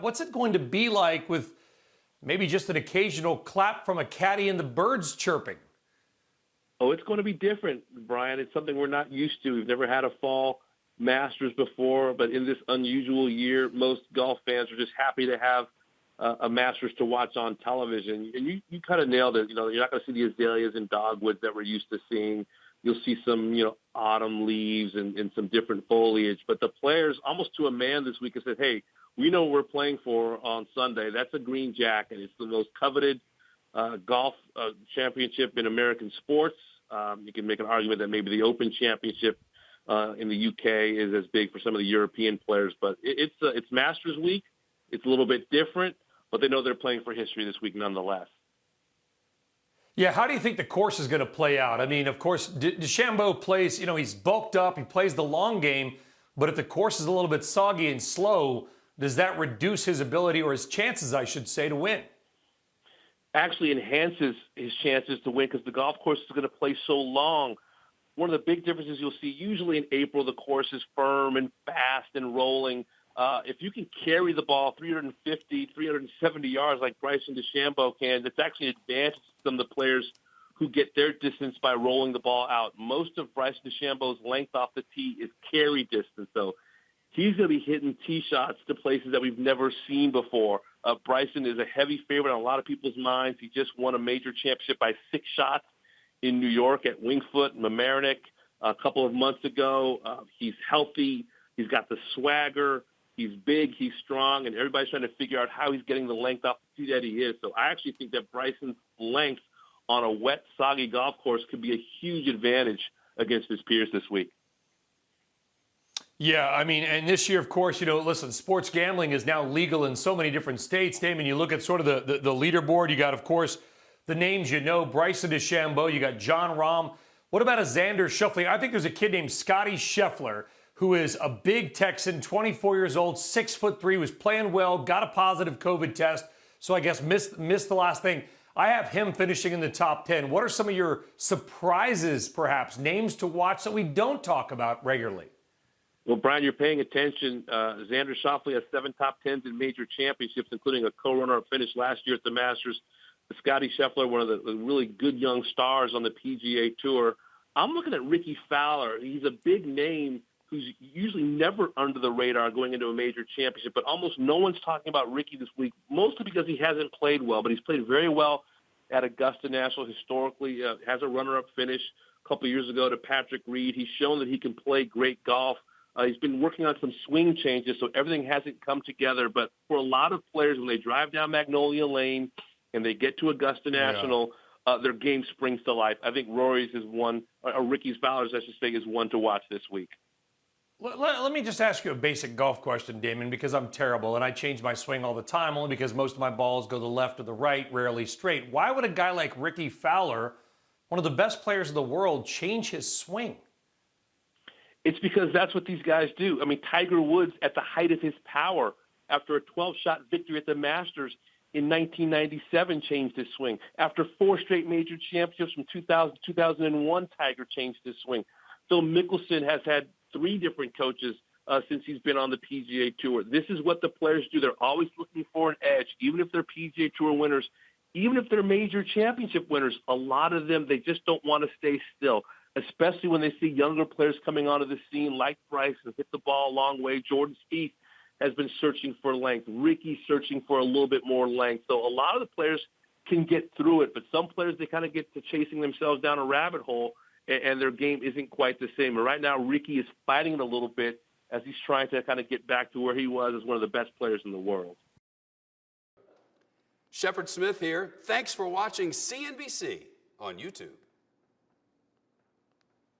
What's it going to be like with maybe just an occasional clap from a caddy and the birds chirping? Oh, it's going to be different, Brian. It's something we're not used to. We've never had a fall Masters before, but in this unusual year, most golf fans are just happy to have a Masters to watch on television. And you kind of nailed it. You know, you're not going to see the azaleas and dogwoods that we're used to seeing. You'll see some, autumn leaves and some different foliage. But the players, almost to a man this week, have said, hey, we know what we're playing for on Sunday. That's a green jacket. It's the most coveted golf championship in American sports. You can make an argument that maybe the Open Championship in the UK is as big for some of the European players. But it's Masters week. It's a little bit different, but they know they're playing for history this week nonetheless. Yeah, how do you think the course is going to play out? I mean, of course, DeChambeau plays, he's bulked up. He plays the long game. But if the course is a little bit soggy and slow, does that reduce his ability, or his chances, I should say, to win? Actually enhances his chances to win because the golf course is going to play so long. One of the big differences you'll see, usually in April, the course is firm and fast and rolling. If you can carry the ball 350, 370 yards like Bryson DeChambeau can, that's actually an advantage to some of the players who get their distance by rolling the ball out. Most of Bryson DeChambeau's length off the tee is carry distance, so he's going to be hitting tee shots to places that we've never seen before. Bryson is a heavy favorite on a lot of people's minds. He just won a major championship by 6 shots in New York at Winged Foot and Mamaroneck a couple of months ago. He's healthy. He's got the swagger. He's big. He's strong. And everybody's trying to figure out how he's getting the length off the tee that he is. So I actually think that Bryson's length on a wet, soggy golf course could be a huge advantage against his peers this week. Yeah, I mean, and this year, of course, listen, sports gambling is now legal in so many different states. Damon, you look at sort of the leaderboard. You got, of course, the names Bryson DeChambeau. You got Jon Rahm. What about a Xander Schauffele? I think there's a kid named Scotty Scheffler who is a big Texan, 24 years old, 6'3", was playing well, got a positive COVID test, so I guess missed the last thing. I have him finishing in the top 10. What are some of your surprises, perhaps, names to watch that we don't talk about regularly? Well, Brian, you're paying attention. Xander Schauffele has 7 top 10s in major championships, including a co-runner-up finish last year at the Masters. Scotty Scheffler, one of the really good young stars on the PGA Tour. I'm looking at Ricky Fowler. He's a big name who's usually never under the radar going into a major championship, but almost no one's talking about Ricky this week, mostly because he hasn't played well, but he's played very well at Augusta National historically, has a runner-up finish a couple years ago to Patrick Reed. He's shown that he can play great golf. He's been working on some swing changes, so everything hasn't come together. But for a lot of players, when they drive down Magnolia Lane and they get to Augusta National, their game springs to life. I think Rory's is one, or Ricky Fowler's, I should say, is one to watch this week. Let me just ask you a basic golf question, Damon, because I'm terrible, and I change my swing all the time, only because most of my balls go to the left or the right, rarely straight. Why would a guy like Ricky Fowler, one of the best players in the world, change his swing? It's because that's what these guys do. I mean, Tiger Woods, at the height of his power, after a 12-shot victory at the Masters in 1997, changed his swing. After 4 straight major championships from 2000 to 2001, Tiger changed his swing. Phil Mickelson has had 3 different coaches since he's been on the PGA Tour. This is what the players do. They're always looking for an edge, even if they're PGA Tour winners, even if they're major championship winners. A lot of them, they just don't want to stay still, especially when they see younger players coming onto the scene like Bryson, hit the ball a long way. Jordan Spieth has been searching for length. Ricky's searching for a little bit more length. So a lot of the players can get through it, but some players, they kind of get to chasing themselves down a rabbit hole, and their game isn't quite the same. And right now, Ricky is fighting it a little bit as he's trying to kind of get back to where he was as one of the best players in the world. Shepard Smith here. Thanks for watching CNBC on YouTube.